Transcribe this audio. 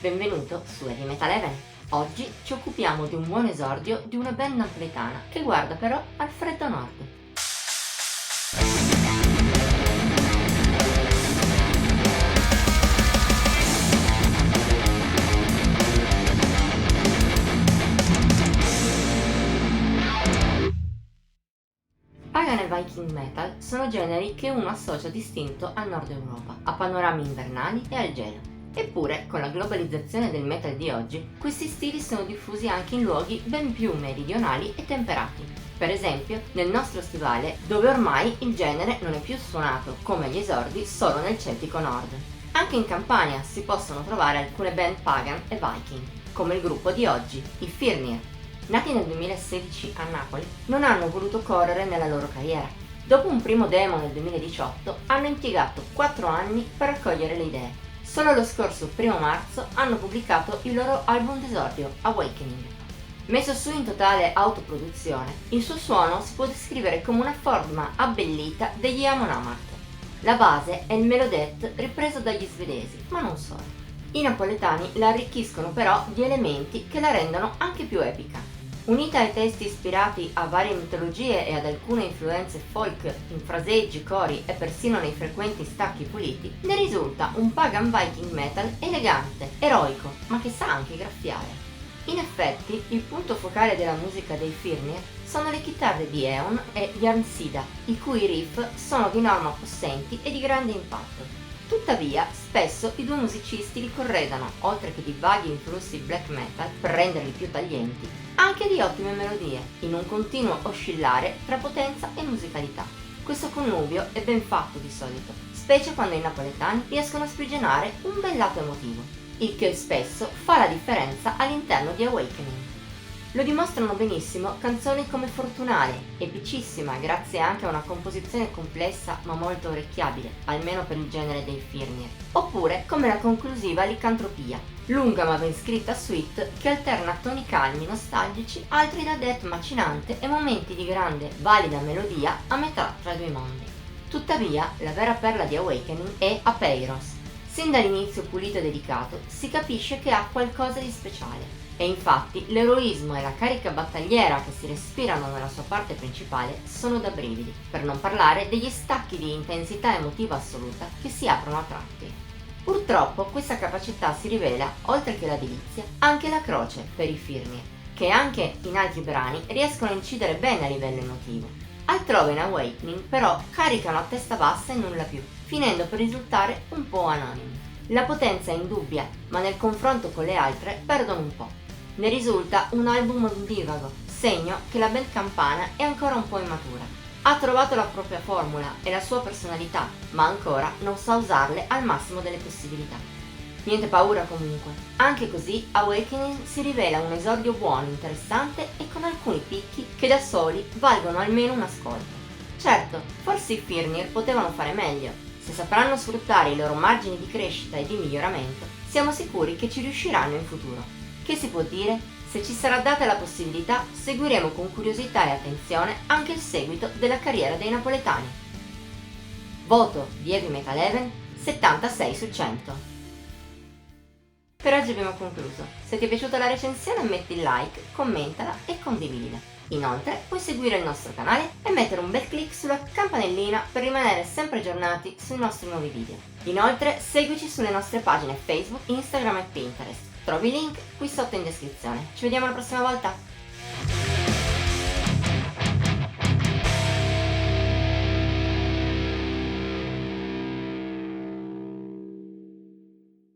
Benvenuto su Heavy Metal Heaven. Oggi ci occupiamo di un buon esordio di una band napoletana che guarda però al freddo nord. Pagan e Viking Metal sono generi che uno associa distinto al nord Europa, a panorami invernali e al gelo. Eppure, con la globalizzazione del metal di oggi, questi stili sono diffusi anche in luoghi ben più meridionali e temperati. Per esempio, nel nostro stivale, dove ormai il genere non è più suonato, come agli esordi, solo nel Celtico Nord. Anche in Campania si possono trovare alcune band Pagan e Viking, come il gruppo di oggi, i Firnir. Nati nel 2016 a Napoli, non hanno voluto correre nella loro carriera. Dopo un primo demo nel 2018, hanno impiegato 4 anni per raccogliere le idee. Solo lo scorso 1 marzo hanno pubblicato il loro album d'esordio, Awakening. Messo su in totale autoproduzione, il suo suono si può descrivere come una forma abbellita degli Amon Amarth. La base è il melodeath ripreso dagli svedesi, ma non solo. I napoletani la arricchiscono però di elementi che la rendono anche più epica. Unita ai testi ispirati a varie mitologie e ad alcune influenze folk in fraseggi, cori e persino nei frequenti stacchi puliti, ne risulta un pagan viking metal elegante, eroico, ma che sa anche graffiare. In effetti, il punto focale della musica dei Firnir sono le chitarre di Eon e Jarnsida, i cui riff sono di norma possenti e di grande impatto. Tuttavia, spesso i due musicisti li corredano, oltre che di vaghi influssi black metal per renderli più taglienti, anche di ottime melodie, in un continuo oscillare tra potenza e musicalità. Questo connubio è ben fatto di solito, specie quando i napoletani riescono a sprigionare un bel lato emotivo, il che spesso fa la differenza all'interno di Awakening. Lo dimostrano benissimo canzoni come Fortunale, epicissima grazie anche a una composizione complessa ma molto orecchiabile, almeno per il genere dei Firnir, oppure come la conclusiva Licantropia, lunga ma ben scritta suite che alterna toni calmi nostalgici, altri da death macinante e momenti di grande, valida melodia a metà tra i due mondi. Tuttavia, la vera perla di Awakening è Apeiros. Sin dall'inizio pulito e dedicato, si capisce che ha qualcosa di speciale. E infatti l'eroismo e la carica battagliera che si respirano nella sua parte principale sono da brividi, per non parlare degli stacchi di intensità emotiva assoluta che si aprono a tratti. Purtroppo questa capacità si rivela, oltre che la delizia, anche la croce per i Firnir, che anche in altri brani riescono a incidere bene a livello emotivo. Altrove in Awakening però caricano a testa bassa e nulla più, finendo per risultare un po' anonimi. La potenza è indubbia, ma nel confronto con le altre perdono un po'. Ne risulta un album ondivago, segno che la band campana è ancora un po' immatura. Ha trovato la propria formula e la sua personalità, ma ancora non sa usarle al massimo delle possibilità. Niente paura comunque. Anche così Awakening si rivela un esordio buono, interessante e con alcuni picchi che da soli valgono almeno un ascolto. Certo, forse i Firnir potevano fare meglio. Se sapranno sfruttare i loro margini di crescita e di miglioramento, siamo sicuri che ci riusciranno in futuro. Che si può dire? Se ci sarà data la possibilità, seguiremo con curiosità e attenzione anche il seguito della carriera dei napoletani. Voto di Heavy Metal Heaven 76 su 100. Per oggi abbiamo concluso. Se ti è piaciuta la recensione metti il like, commentala e condividila. Inoltre puoi seguire il nostro canale e mettere un bel click sulla campanellina per rimanere sempre aggiornati sui nostri nuovi video. Inoltre seguici sulle nostre pagine Facebook, Instagram e Pinterest. Trovi i link qui sotto in descrizione. Ci vediamo la prossima volta!